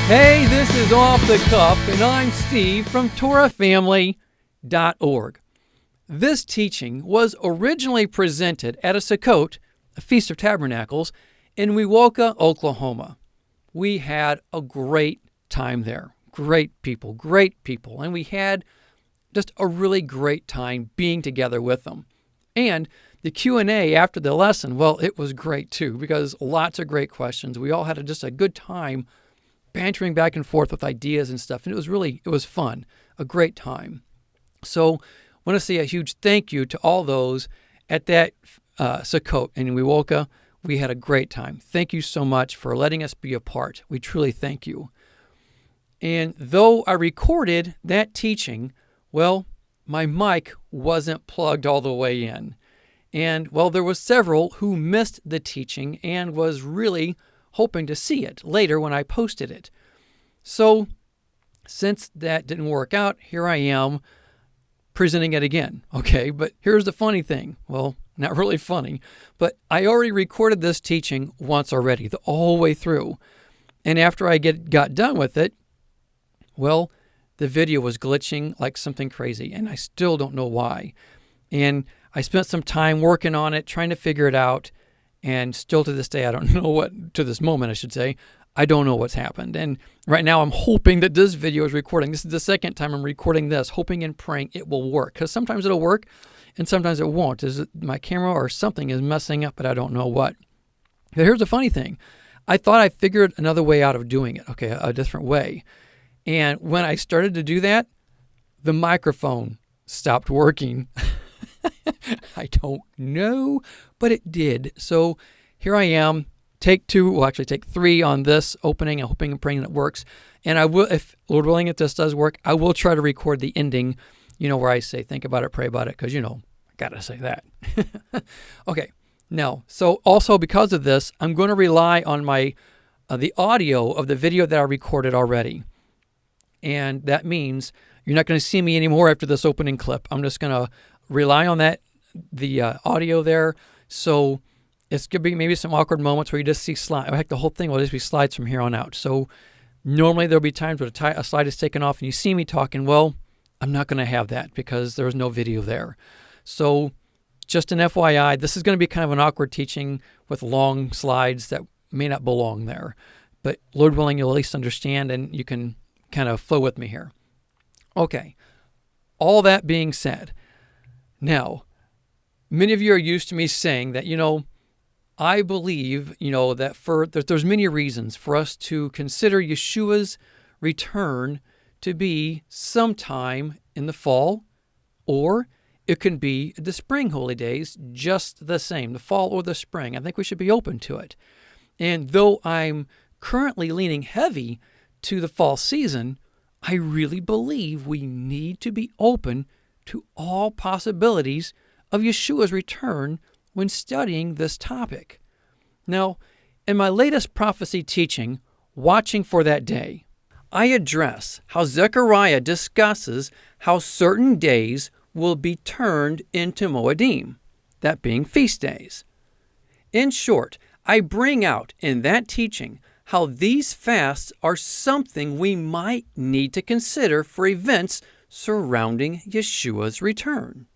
Hey, this is Off the Cuff, and I'm Steve from TorahFamily.org. This teaching was originally presented at a Sukkot, a Feast of Tabernacles, in Wewoka, Oklahoma. We had a great time there. Great people, and we had just a really great time being together with them. And the Q&A after the lesson, well, it was great too, because lots of great questions. We all had just a good time bantering back and forth with ideas and stuff, and it was fun, a great time. So I want to say a huge thank you to all those at that Sukkot in Wewoka. We had a great time. Thank you so much for letting us be a part. We truly thank you. And though I recorded that teaching, well, my mic wasn't plugged all the way in. And, well, there was several who missed the teaching and was really hoping to see it later when I posted it. So, since that didn't work out, here I am presenting it again. Okay, but here's the funny thing. Well, not really funny, but I already recorded this teaching once already, the whole way through. And after I got done with it, well, the video was glitching like something crazy, and I still don't know why. And I spent some time working on it, trying to figure it out, and still to this day, I don't know to this moment, I should say, I don't know what's happened. And right now, I'm hoping that this video is recording. This is the second time I'm recording this, hoping and praying it will work, because sometimes it'll work, and sometimes it won't. My camera or something is messing up, but I don't know what. But here's the funny thing. I thought I figured another way out of doing it, okay, a different way. And when I started to do that, the microphone stopped working. I don't know, but it did. So here I am, take 3 on this opening. I'm hoping and praying that it works. And I will, if Lord willing, if this does work, I will try to record the ending, where I say, think about it, pray about it, because, I got to say that. Okay, now, so also because of this, I'm going to rely on the audio of the video that I recorded already. And that means you're not going to see me anymore after this opening clip. I'm just going to rely on the audio there. So it's going to be maybe some awkward moments where you just see slides. In fact, the whole thing will just be slides from here on out. So normally there'll be times where a slide is taken off and you see me talking. Well, I'm not going to have that because there's no video there. So just an FYI, this is going to be kind of an awkward teaching with long slides that may not belong there. But Lord willing, you'll at least understand and you can kind of flow with me here. Okay, all that being said, now, many of you are used to me saying that, I believe, that there's many reasons for us to consider Yeshua's return to be sometime in the fall, or it can be the spring holy days, just the same, the fall or the spring. I think we should be open to it. And though I'm currently leaning heavy to the fall season, I really believe we need to be open to all possibilities of Yeshua's return when studying this topic. Now, in my latest prophecy teaching, Watching for That Day, I address how Zechariah discusses how certain days will be turned into moed'im, that being feast days. In short, I bring out in that teaching how these fasts are something we might need to consider for events surrounding Yeshua's return.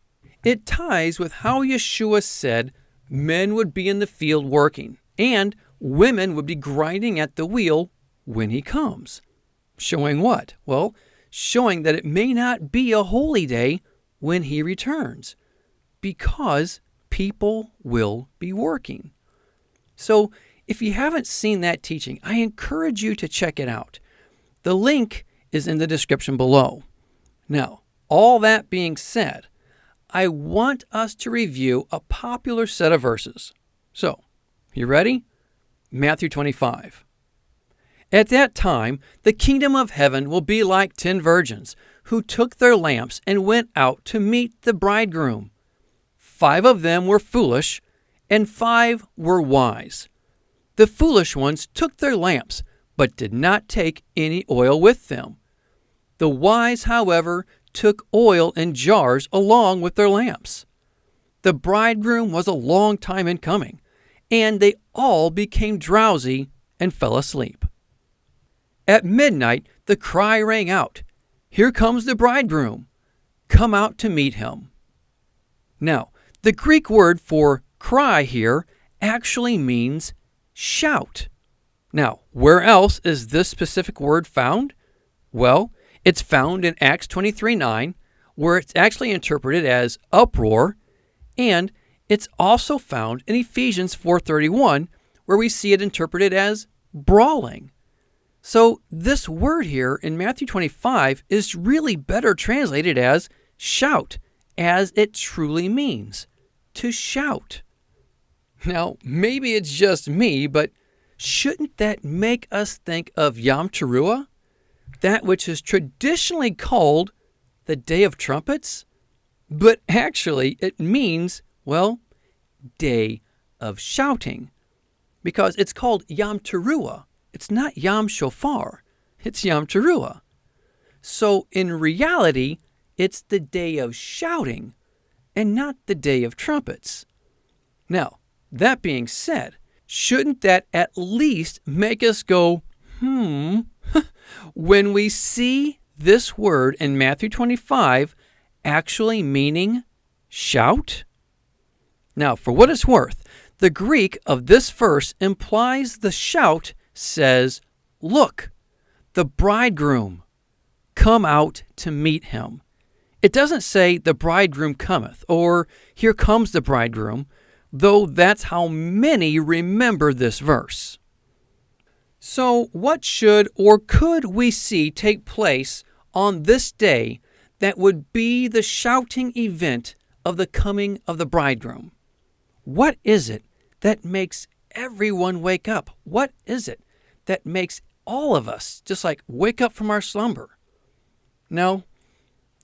It ties with how Yeshua said men would be in the field working and women would be grinding at the wheel when he comes. Showing what? Well, showing that it may not be a holy day when he returns because people will be working. So if you haven't seen that teaching, I encourage you to check it out. The link is in the description below. Now, all that being said, I want us to review a popular set of verses. So, you ready? Matthew 25. At that time, the kingdom of heaven will be like 10 virgins who took their lamps and went out to meet the bridegroom. 5 of them were foolish, and 5 were wise. The foolish ones took their lamps, but did not take any oil with them. The wise, however, took oil in jars along with their lamps. The bridegroom was a long time in coming, and they all became drowsy and fell asleep. At midnight, the cry rang out, "Here comes the bridegroom. Come out to meet him." Now, the Greek word for cry here actually means shout. Now, where else is this specific word found? Well, it's found in Acts 23:9, where it's actually interpreted as uproar, and it's also found in Ephesians 4:31, where we see it interpreted as brawling. So this word here in Matthew 25 is really better translated as shout, as it truly means, to shout. Now, maybe it's just me, but shouldn't that make us think of Yom Teruah, that which is traditionally called the Day of Trumpets? But actually, it means, well, Day of Shouting, because it's called Yom Teruah. It's not Yom Shofar, it's Yom Teruah. So in reality, it's the Day of Shouting and not the Day of Trumpets. Now, that being said, shouldn't that at least make us go, when we see this word in Matthew 25 actually meaning shout? Now, for what it's worth, the Greek of this verse implies the shout says, "Look, the bridegroom, come out to meet him." It doesn't say the bridegroom cometh or here comes the bridegroom, though that's how many remember this verse. So what should or could we see take place on this day that would be the shouting event of the coming of the bridegroom? What is it that makes everyone wake up? What is it that makes all of us just like wake up from our slumber? Now,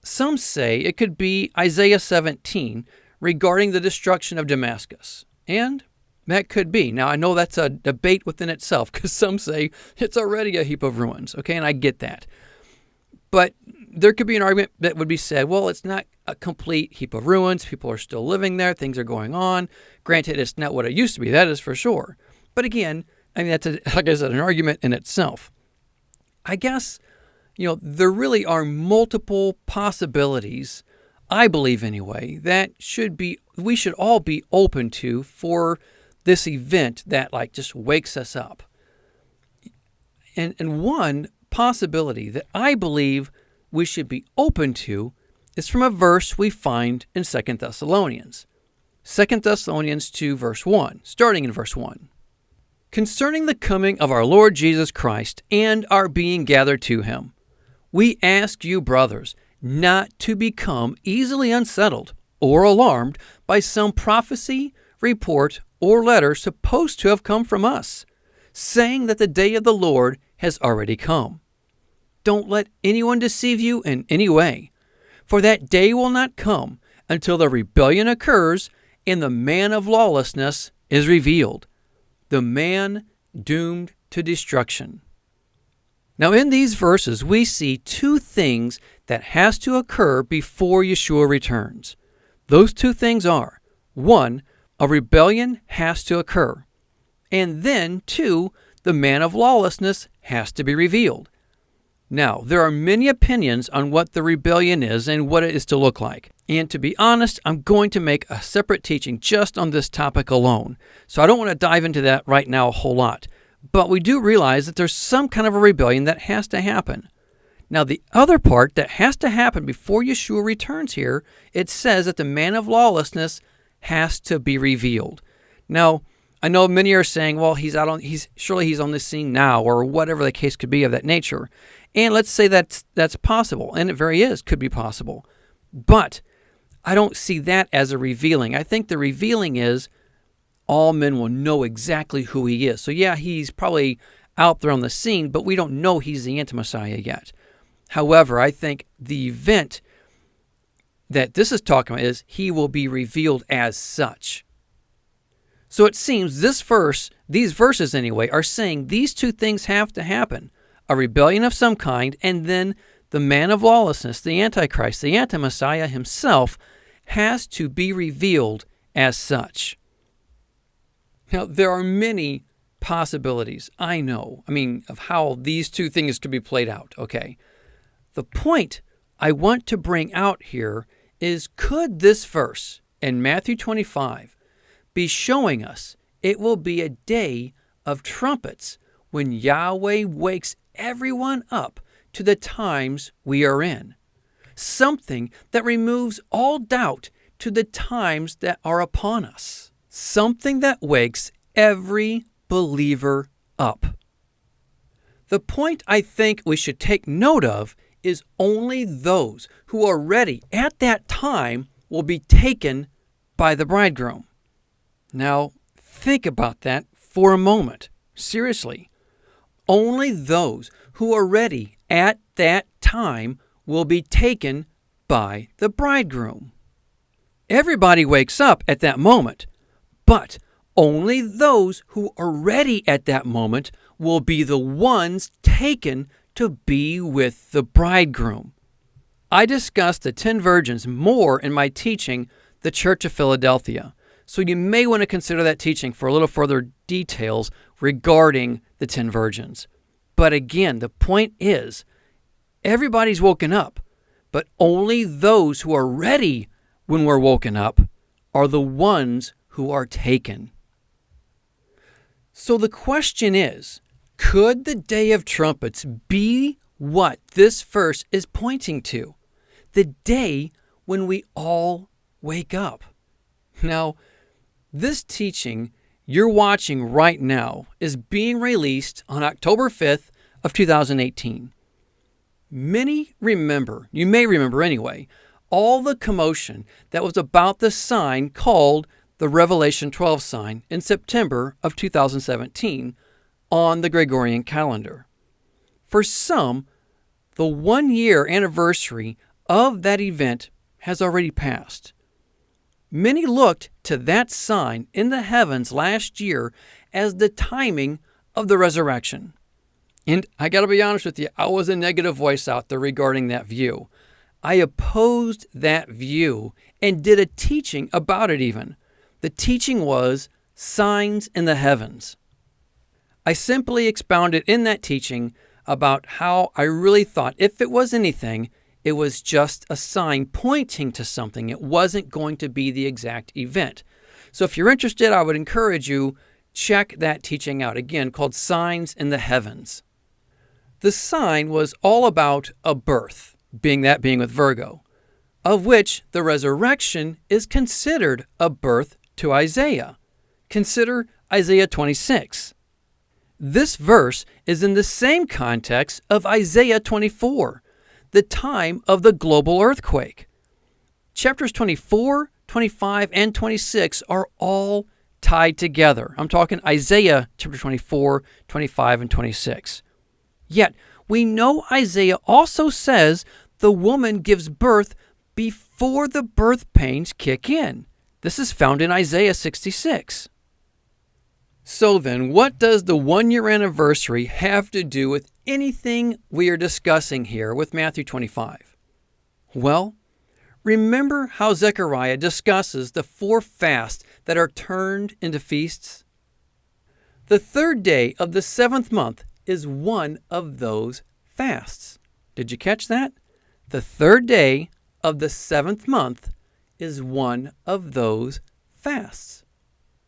some say it could be Isaiah 17 regarding the destruction of Damascus. And that could be. Now, I know that's a debate within itself because some say it's already a heap of ruins, okay, and I get that. But there could be an argument that would be said, well, it's not a complete heap of ruins. People are still living there. Things are going on. Granted, it's not what it used to be. That is for sure. But again, I mean, that's, like I said, an argument in itself. I guess, there really are multiple possibilities, I believe anyway, that we should all be open to for this event that just wakes us up. And one possibility that I believe we should be open to is from a verse we find in 2 Thessalonians. 2 Thessalonians 2, verse 1, starting in verse 1. Concerning the coming of our Lord Jesus Christ and our being gathered to him, we ask you, brothers, not to become easily unsettled or alarmed by some prophecy, report, or letter supposed to have come from us, saying that the day of the Lord has already come. Don't let anyone deceive you in any way, for that day will not come until the rebellion occurs and the man of lawlessness is revealed, the man doomed to destruction. Now, in these verses, we see two things that has to occur before Yeshua returns. Those two things are, one, a rebellion has to occur, and then, two, the man of lawlessness has to be revealed. Now, there are many opinions on what the rebellion is and what it is to look like. And to be honest, I'm going to make a separate teaching just on this topic alone. So I don't want to dive into that right now a whole lot. But we do realize that there's some kind of a rebellion that has to happen. Now, the other part that has to happen before Yeshua returns here, it says that the man of lawlessness has to be revealed. Now, I know many are saying, well, surely he's on the scene now, or whatever the case could be of that nature. And let's say that's possible, and it could be possible. But I don't see that as a revealing. I think the revealing is all men will know exactly who he is. So yeah, he's probably out there on the scene, but we don't know he's the anti-Messiah yet. However, I think the event that this is talking about is he will be revealed as such. So it seems these verses anyway, are saying these two things have to happen. A rebellion of some kind, and then the man of lawlessness, the Antichrist, the anti-Messiah himself, has to be revealed as such. Now, there are many possibilities, I know, of how these two things could be played out, okay? The point I want to bring out here is, could this verse in Matthew 25 be showing us it will be a day of trumpets when Yahweh wakes everyone up to the times we are in? Something that removes all doubt to the times that are upon us. Something that wakes every believer up. The point I think we should take note of is only those who are ready at that time will be taken by the bridegroom. Now, think about that for a moment. Seriously. Only those who are ready at that time will be taken by the bridegroom. Everybody wakes up at that moment, but only those who are ready at that moment will be the ones taken to be with the bridegroom. I discussed the 10 virgins more in my teaching, The Church of Philadelphia, so you may want to consider that teaching for a little further details regarding the 10 virgins. But again, the point is, everybody's woken up, but only those who are ready when we're woken up are the ones who are taken. So the question is, could the day of trumpets be what this verse is pointing to? The day when we all wake up. Now, this teaching you're watching right now is being released on October 5th of 2018. Many remember, you may remember anyway, all the commotion that was about the sign called the Revelation 12 sign in September of 2017 on the Gregorian calendar. For some, the 1-year anniversary of that event has already passed. Many looked to that sign in the heavens last year as the timing of the resurrection. And I got to be honest with you, I was a negative voice out there regarding that view. I opposed that view and did a teaching about it even. The teaching was signs in the heavens. I simply expounded in that teaching about how I really thought if it was anything, it was just a sign pointing to something. It wasn't going to be the exact event. So if you're interested, I would encourage you, check that teaching out. Again, called Signs in the Heavens. The sign was all about a birth, being with Virgo, of which the resurrection is considered a birth to Isaiah. Consider Isaiah 26. This verse is in the same context of Isaiah 24, the time of the global earthquake. Chapters 24, 25, and 26 are all tied together. I'm talking Isaiah chapter 24, 25, and 26. Yet, we know Isaiah also says the woman gives birth before the birth pains kick in. This is found in Isaiah 66. So then, what does the 1-year anniversary have to do with anything we are discussing here with Matthew 25? Well, remember how Zechariah discusses the 4 fasts that are turned into feasts? The 3rd day of the 7th month is one of those fasts. Did you catch that? The 3rd day of the 7th month is one of those fasts.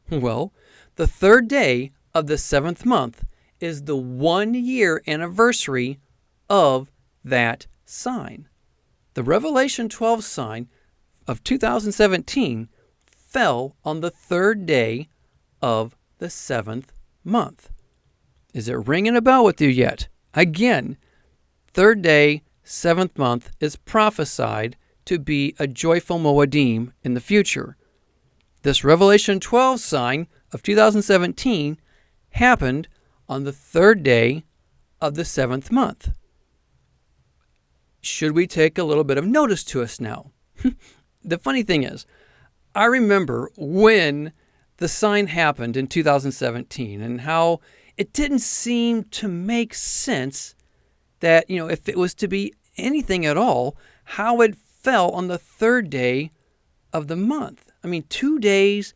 Well, the 3rd day of the 7th month is the 1-year anniversary of that sign. The Revelation 12 sign of 2017 fell on the 3rd day of the 7th month. Is it ringing a bell with you yet? Again, 3rd day, 7th month is prophesied to be a joyful moed'im in the future. This Revelation 12 sign of 2017 happened on the 3rd day of the 7th month. Should we take a little bit of notice to us now? The funny thing is, I remember when the sign happened in 2017 and how it didn't seem to make sense that, if it was to be anything at all, how it fell on the 3rd day of the month. 2 days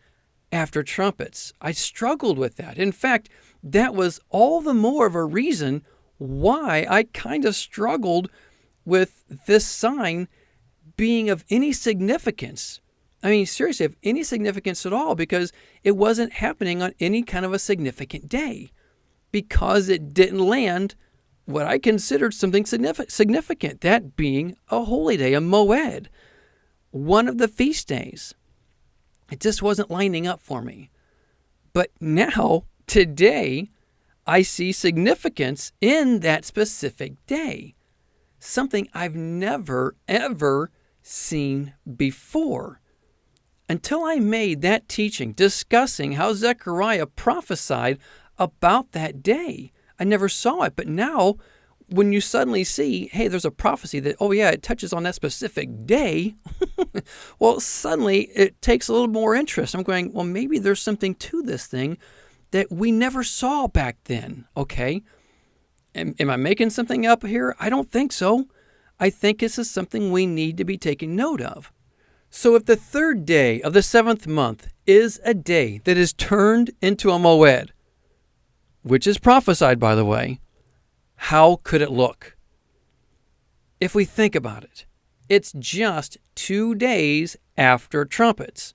after trumpets. I struggled with that. In fact, that was all the more of a reason why I kind of struggled with this sign being of any significance. I mean, seriously, of any significance at all, because it wasn't happening on any kind of a significant day, because it didn't land what I considered something significant, that being a holy day, a moed, one of the feast days. It just wasn't lining up for me. But now, today, I see significance in that specific day, something I've never, ever seen before. Until I made that teaching discussing how Zechariah prophesied about that day, I never saw it. But now, when you suddenly see, hey, there's a prophecy that, oh yeah, it touches on that specific day, well, suddenly it takes a little more interest. I'm going, well, maybe there's something to this thing that we never saw back then, okay? Am I making something up here? I don't think so. I think this is something we need to be taking note of. So if the third day of the 7th month is a day that is turned into a moed, which is prophesied, by the way, how could it look? If we think about it, it's just 2 days after Trumpets.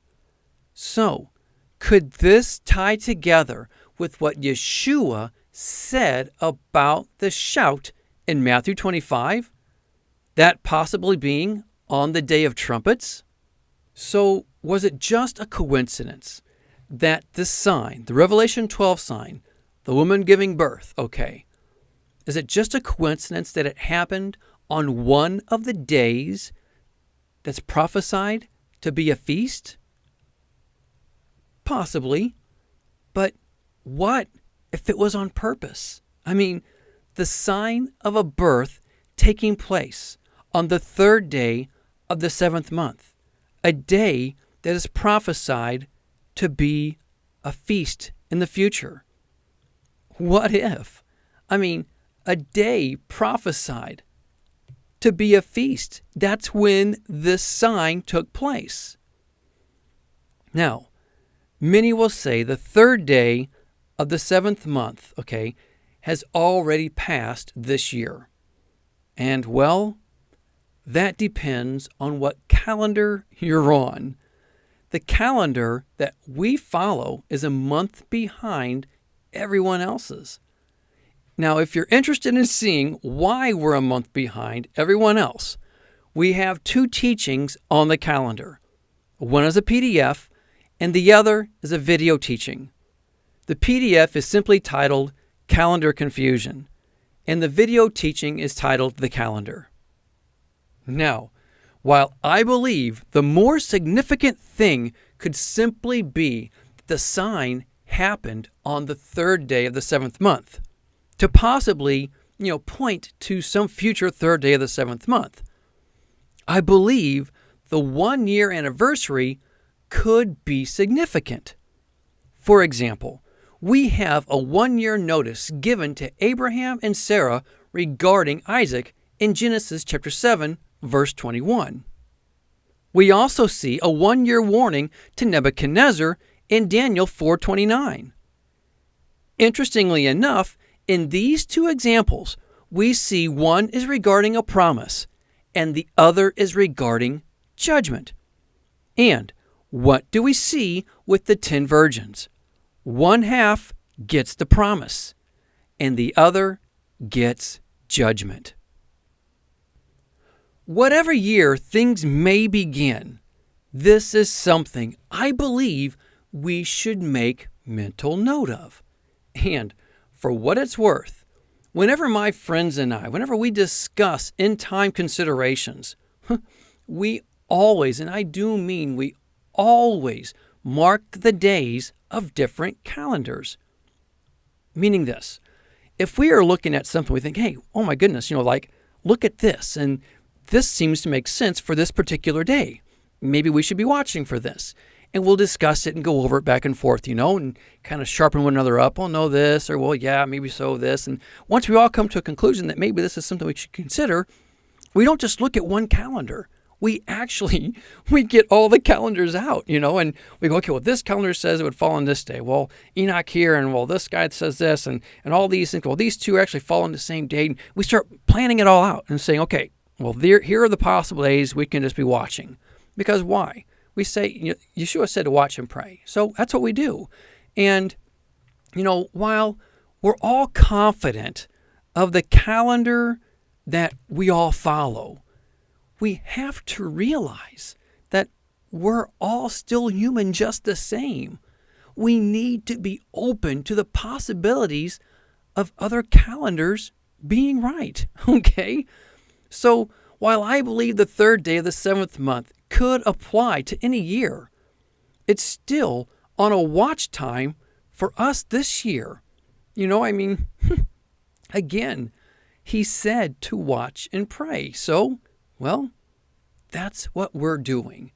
So, could this tie together with what Yeshua said about the shout in Matthew 25? That possibly being on the day of Trumpets? So, was it just a coincidence that the sign, the Revelation 12 sign, the woman giving birth, okay, is it just a coincidence that it happened on one of the days that's prophesied to be a feast? Possibly. But what if it was on purpose? I mean, the sign of a birth taking place on the third day of the 7th month, a day that is prophesied to be a feast in the future. What if? I mean, a day prophesied to be a feast. That's when this sign took place. Now, many will say the third day of the 7th month, okay, has already passed this year. And, well, that depends on what calendar you're on. The calendar that we follow is a month behind everyone else's. Now, if you're interested in seeing why we're a month behind everyone else, we have 2 teachings on the calendar. One is a PDF, and the other is a video teaching. The PDF is simply titled Calendar Confusion, and the video teaching is titled The Calendar. Now, while I believe the more significant thing could simply be that the sign happened on the third day of the 7th month, to possibly, point to some future third day of the 7th month, I believe the 1-year anniversary could be significant. For example, we have a 1-year notice given to Abraham and Sarah regarding Isaac in Genesis chapter 7, verse 21. We also see a 1-year warning to Nebuchadnezzar in Daniel 4:29. Interestingly enough, in these 2 examples, we see one is regarding a promise and the other is regarding judgment. And what do we see with the 10 virgins? One half gets the promise and the other gets judgment. Whatever year things may begin, this is something I believe we should make mental note of. And for what it's worth, whenever my friends and I, whenever we discuss end-time considerations, we always, and I do mean we always, mark the days of different calendars. Meaning this, if we are looking at something, we think, hey, oh my goodness, look at this, and this seems to make sense for this particular day. Maybe we should be watching for this. And we'll discuss it and go over it back and forth, and kind of sharpen one another up. Well, no, this, or well, yeah, maybe so, this. And once we all come to a conclusion that maybe this is something we should consider, we don't just look at one calendar. we get all the calendars out, and we go, okay, well, this calendar says it would fall on this day. Well, Enoch here, and well, this guy says this, and all these things. Well, these two actually fall on the same date. We start planning it all out and saying, okay, well, here are the possible days we can just be watching. Because why? We say, Yeshua said to watch and pray. So that's what we do. And, while we're all confident of the calendar that we all follow, we have to realize that we're all still human just the same. We need to be open to the possibilities of other calendars being right, okay? So while I believe the third day of the seventh month could apply to any year, it's still on a watch time for us this year. Again, he said to watch and pray. So, well, that's what we're doing.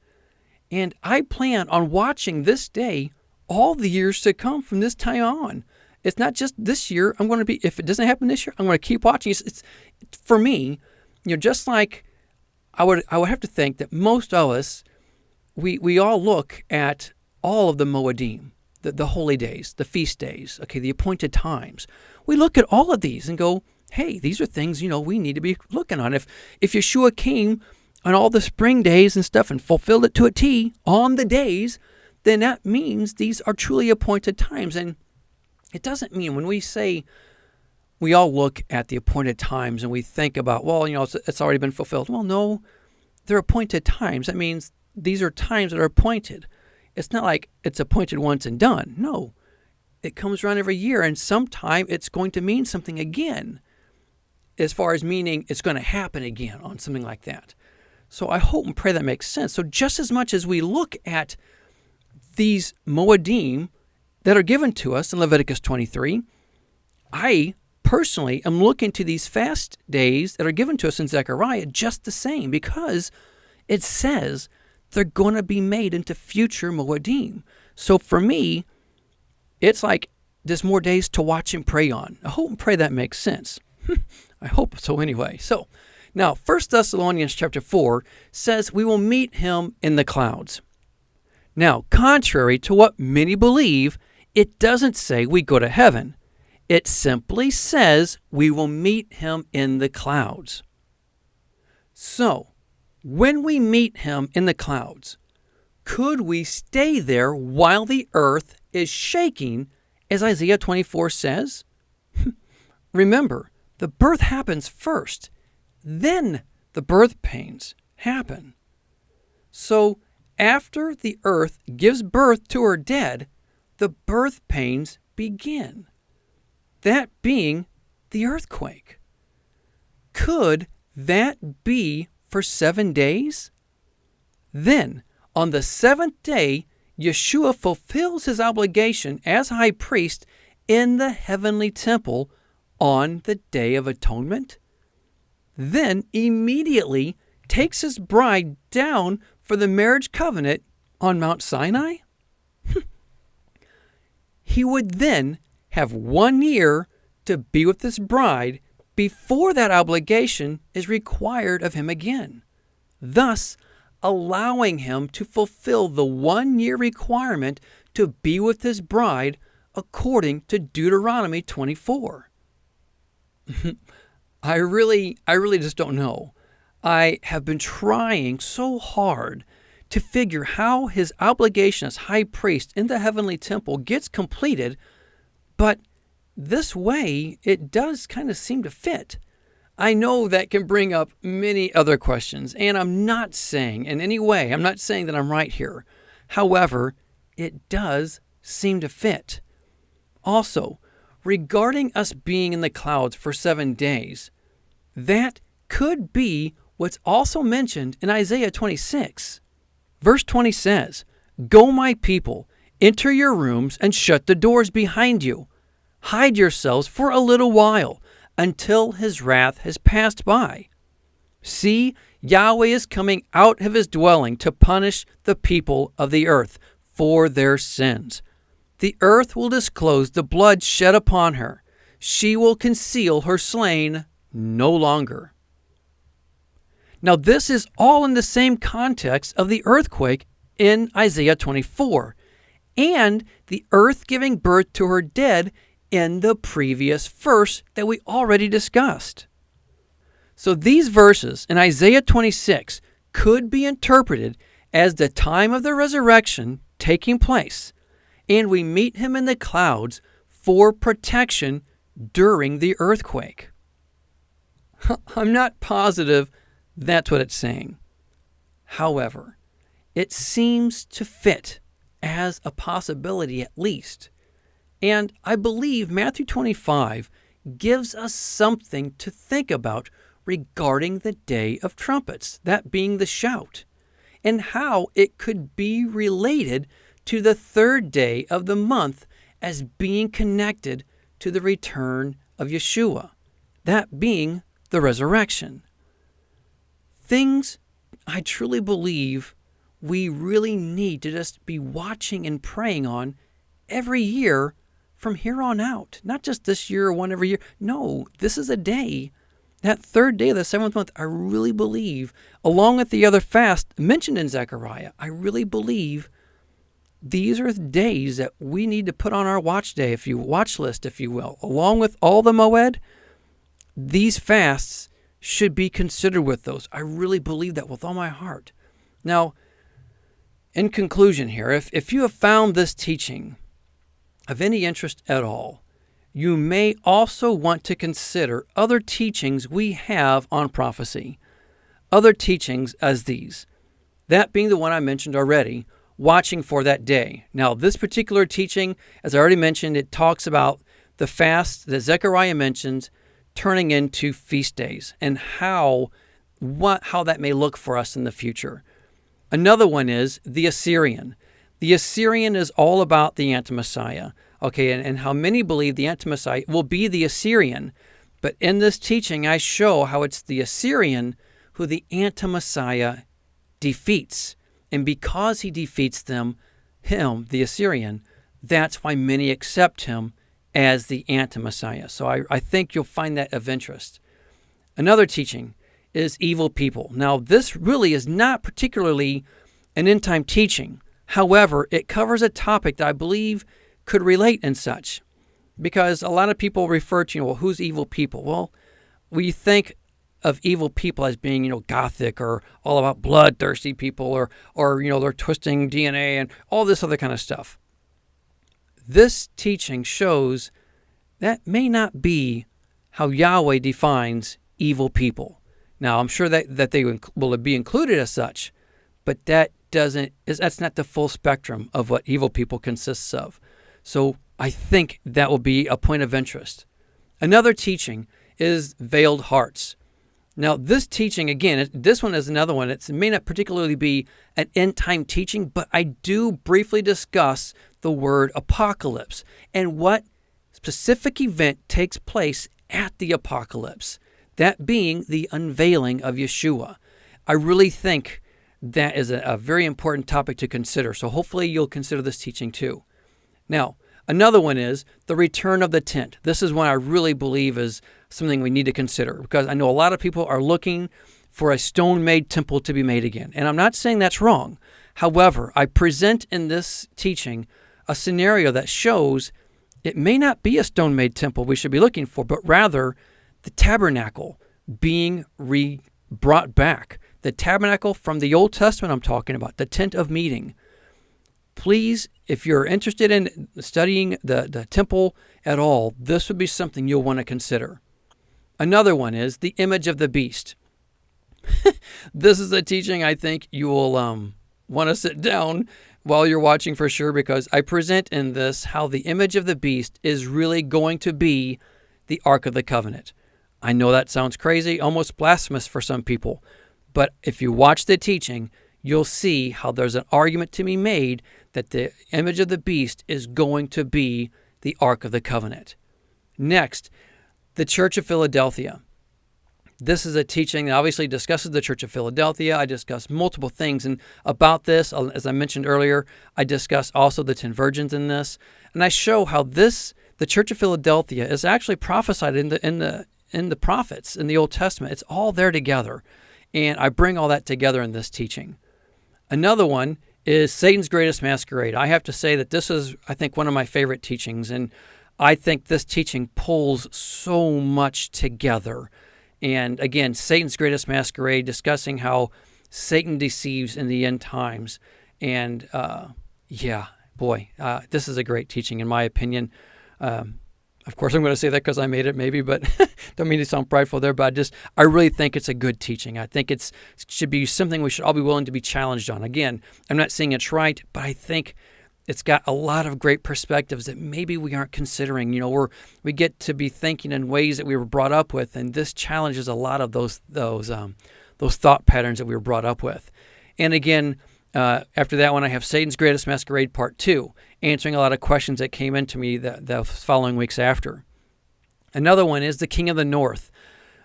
And I plan on watching this day all the years to come from this time on. It's not just this year. If it doesn't happen this year, I'm going to keep watching. It's for me, just like I would have to think that most of us, we all look at all of the moed'im, the holy days, the feast days, okay, the appointed times. We look at all of these and go, hey, these are things, we need to be looking on. If Yeshua came on all the spring days and stuff and fulfilled it to a T on the days, then that means these are truly appointed times. And it doesn't mean when we say we all look at the appointed times and we think about, well, it's already been fulfilled. Well, no, they're appointed times. That means these are times that are appointed. It's not like it's appointed once and done. No, it comes around every year, and sometime it's going to mean something again, as far as meaning it's going to happen again on something like that. So I hope and pray that makes sense. So just as much as we look at these moed'im that are given to us in Leviticus 23, I personally am looking to these fast days that are given to us in Zechariah just the same, because it says they're going to be made into future moed'im. So for me, it's like there's more days to watch and pray on. I hope and pray that makes sense. I hope so anyway. So now 1 Thessalonians chapter 4 says we will meet him in the clouds. Now, contrary to what many believe, it doesn't say we go to heaven. It simply says we will meet him in the clouds. So, when we meet him in the clouds, could we stay there while the earth is shaking, as Isaiah 24 says? Remember, the birth happens first, then the birth pains happen. So, after the earth gives birth to her dead, the birth pains begin. That being the earthquake. Could that be for 7 days? Then, on the seventh day, Yeshua fulfills his obligation as high priest in the heavenly temple on the Day of Atonement. Then, immediately takes his bride down for the marriage covenant on Mount Sinai? He would then have 1 year to be with his bride before that obligation is required of him again, thus allowing him to fulfill the 1 year requirement to be with his bride according to Deuteronomy 24. I really just don't know. I have been trying so hard to figure how his obligation as high priest in the heavenly temple gets completed, but this way it does kind of seem to fit. I know that can bring up many other questions, and I'm not saying in any way, I'm not saying that I'm right here. However, it does seem to fit. Also, regarding us being in the clouds for 7 days, that could be what's also mentioned in Isaiah 26. Verse 20 says, "Go, my people, enter your rooms and shut the doors behind you. Hide yourselves for a little while until his wrath has passed by. See, Yahweh is coming out of his dwelling to punish the people of the earth for their sins. The earth will disclose the blood shed upon her. She will conceal her slain no longer." Now, this is all in the same context of the earthquake in Isaiah 24 and the earth giving birth to her dead in the previous verse that we already discussed. So these verses in Isaiah 26 could be interpreted as the time of the resurrection taking place, and we meet him in the clouds for protection during the earthquake. I'm not positive that's what it's saying. However, it seems to fit as a possibility at least. And I believe Matthew 25 gives us something to think about regarding the Day of Trumpets, that being the shout, and how it could be related to the third day of the month as being connected to the return of Yeshua, that being the resurrection. Things I truly believe we really need to just be watching and praying on every year from here on out. Not just this year or one every year. No, this is a day, that third day of the seventh month, I really believe, along with the other fast mentioned in Zechariah, I really believe these are days that we need to put on our watch list, if you will. Along with all the moed, these fasts should be considered with those. I really believe that with all my heart. Now, in conclusion here, if you have found this teaching of any interest at all, you may also want to consider other teachings we have on prophecy. Other teachings as these. That being the one I mentioned already, watching for that day. Now, this particular teaching, as I already mentioned, it talks about the fast that Zechariah mentions turning into feast days and how that may look for us in the future. Another one is the Assyrian. The Assyrian is all about the anti-Messiah, okay, and how many believe the anti-Messiah will be the Assyrian. But in this teaching, I show how it's the Assyrian who the anti-Messiah defeats. And because he defeats him, the Assyrian, that's why many accept him as the anti-Messiah. So I think you'll find that of interest. Another teaching is evil people. Now, this really is not particularly an end-time teaching. However, it covers a topic that I believe could relate and such. Because a lot of people refer to, well, who's evil people? Well, we think of evil people as being, Gothic or all about bloodthirsty people or they're twisting DNA and all this other kind of stuff. This teaching shows that may not be how Yahweh defines evil people. Now, I'm sure that they will be included as such, but that's not the full spectrum of what evil people consists of. So I think that will be a point of interest. Another teaching is veiled hearts. Now, this teaching, again, this one is another one. It may not particularly be an end-time teaching, but I do briefly discuss the word apocalypse and what specific event takes place at the apocalypse, that being the unveiling of Yeshua. I really think that is a very important topic to consider, so hopefully you'll consider this teaching too. Now, another one is the return of the tent. This is one I really believe is something we need to consider because I know a lot of people are looking for a stone-made temple to be made again. And I'm not saying that's wrong. However, I present in this teaching a scenario that shows it may not be a stone-made temple we should be looking for, but rather the tabernacle being brought back. The tabernacle from the Old Testament I'm talking about, the tent of meeting. Please, if you're interested in studying the temple at all, this would be something you'll want to consider. Another one is the image of the beast. This is a teaching I think you will want to sit down while you're watching for sure, because I present in this how the image of the beast is really going to be the Ark of the Covenant. I know that sounds crazy, almost blasphemous for some people, but if you watch the teaching, you'll see how there's an argument to be made that the image of the beast is going to be the Ark of the Covenant. Next, the Church of Philadelphia. This is a teaching that obviously discusses the Church of Philadelphia. I discuss multiple things and about this. As I mentioned earlier, I discuss also the 10 virgins in this. And I show how the Church of Philadelphia is actually prophesied in the prophets in the Old Testament. It's all there together. And I bring all that together in this teaching. Another one is Satan's Greatest Masquerade. I have to say that this is, I think, one of my favorite teachings, and I think this teaching pulls so much together. And again, Satan's Greatest Masquerade, discussing how Satan deceives in the end times. And this is a great teaching in my opinion. Of course, I'm going to say that because I made it, maybe, but don't mean to sound prideful there. But I really think it's a good teaching. I think it should be something we should all be willing to be challenged on. Again, I'm not saying it's right, but I think it's got a lot of great perspectives that maybe we aren't considering. We get to be thinking in ways that we were brought up with, and this challenges a lot of those thought patterns that we were brought up with. And again, after that one, I have Satan's Greatest Masquerade Part 2, answering a lot of questions that came into me the following weeks after. Another one is the King of the North.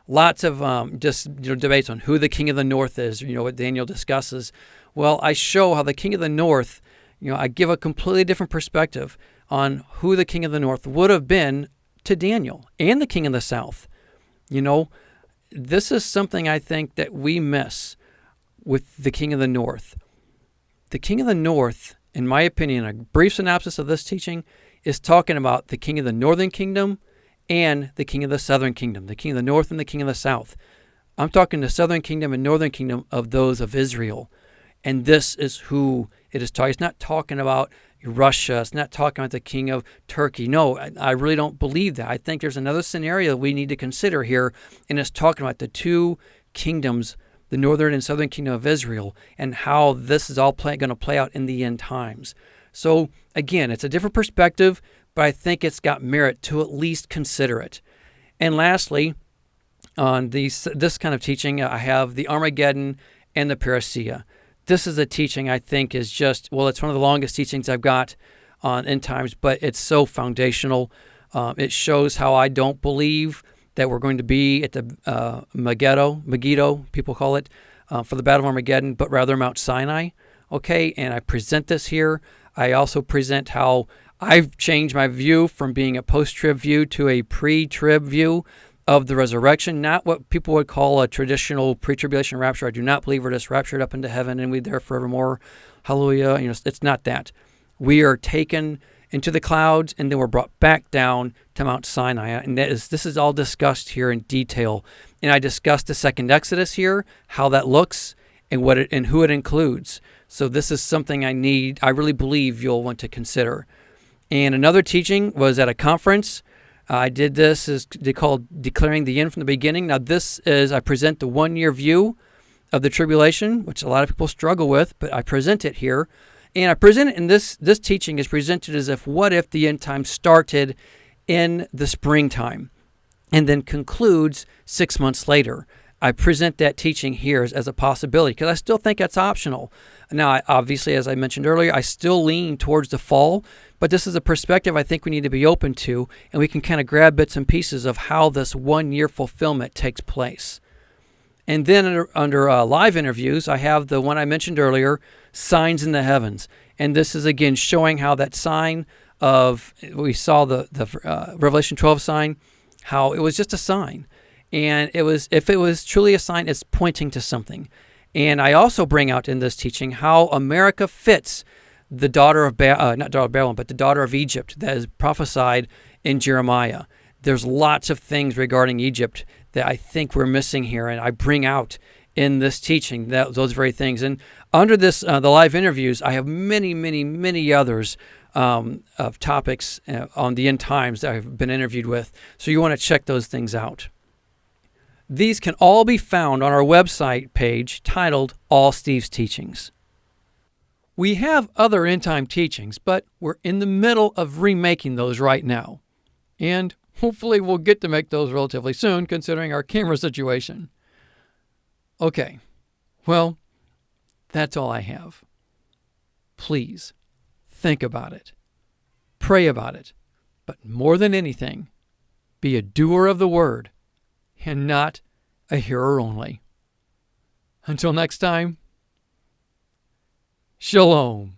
Lots of debates on who the King of the North is, what Daniel discusses. Well, I show how the King of the North, I give a completely different perspective on who the King of the North would have been to Daniel and the King of the South. This is something I think that we miss with the King of the North. The King of the North, in my opinion, a brief synopsis of this teaching, is talking about the King of the Northern Kingdom and the King of the Southern Kingdom, the King of the North and the King of the South. I'm talking the Southern Kingdom and Northern Kingdom of those of Israel. And this is who it is talking. It's not talking about Russia. It's not talking about the king of Turkey. No, I really don't believe that. I think there's another scenario we need to consider here, and it's talking about the two kingdoms, the northern and southern kingdom of Israel, and how this is all going to play out in the end times. So again, it's a different perspective, but I think it's got merit to at least consider it. And lastly, on this kind of teaching, I have the Armageddon and the Parousia. This is a teaching I think is just, it's one of the longest teachings I've got on end times, but it's so foundational. It shows how I don't believe that we're going to be at the Megiddo, people call it, for the Battle of Armageddon, but rather Mount Sinai. Okay, and I present this here. I also present how I've changed my view from being a post-trib view to a pre-trib view of the resurrection, not what people would call a traditional pre-tribulation rapture. I do not believe we're just raptured up into heaven and we're there forevermore. Hallelujah. It's not that. We are taken into the clouds and then we're brought back down to Mount Sinai. And this is all discussed here in detail. And I discussed the second Exodus here, how that looks and who it includes. So this is something I really believe you'll want to consider. And another teaching was at a conference. I did this, is called Declaring the End from the Beginning. Now this is, I present the 1-year view of the tribulation, which a lot of people struggle with, but I present it here. And I present it in this teaching is presented as what if the end time started in the springtime and then concludes 6 months later. I present that teaching here as a possibility because I still think that's optional. Now, obviously, as I mentioned earlier, I still lean towards the fall, but this is a perspective I think we need to be open to, and we can kind of grab bits and pieces of how this 1-year fulfillment takes place. And then under live interviews, I have the one I mentioned earlier, Signs in the Heavens. And this is, again, showing how that sign of, we saw the Revelation 12 sign, how it was just a sign. And if it was truly a sign, it's pointing to something. And I also bring out in this teaching how America fits the daughter of not daughter of Babylon, but the daughter of Egypt that is prophesied in Jeremiah. There's lots of things regarding Egypt that I think we're missing here, and I bring out in this teaching those very things. And under this, the live interviews, I have many, many, many others of topics on the end times that I've been interviewed with. So you want to check those things out. These can all be found on our website page titled All Steve's Teachings. We have other end-time teachings, but we're in the middle of remaking those right now. And hopefully we'll get to make those relatively soon, considering our camera situation. Okay, well, that's all I have. Please, think about it. Pray about it. But more than anything, be a doer of the word and not a hearer only. Until next time, Shalom.